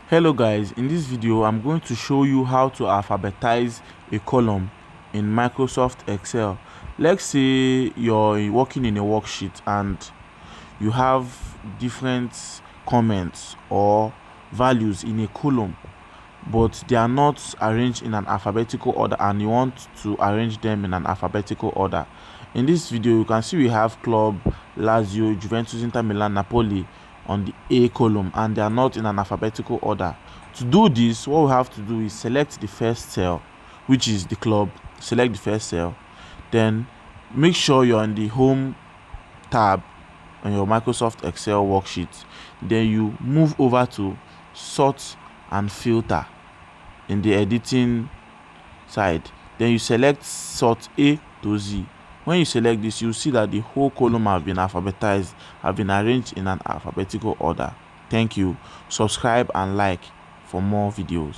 Hello guys, in this video I'm going to show you how to alphabetize a column in Microsoft Excel. Let's say you're working in a worksheet and you have different comments or values in a column, but they are not arranged in an alphabetical order and you want to arrange them in an alphabetical order. In this video you can see we have Club, Lazio, Juventus, Inter Milan, Napoli on the A column and they are not in an alphabetical order. To do this, what we have to do is select the first cell, which is the club. Select the first cell, then make sure you're on the home tab on your Microsoft Excel worksheet. Then you move over to sort and filter in the editing side. Then you select sort A to Z. When you select this, you see that the whole column have been alphabetized, have been arranged in an alphabetical order. Thank you. Subscribe and like for more videos.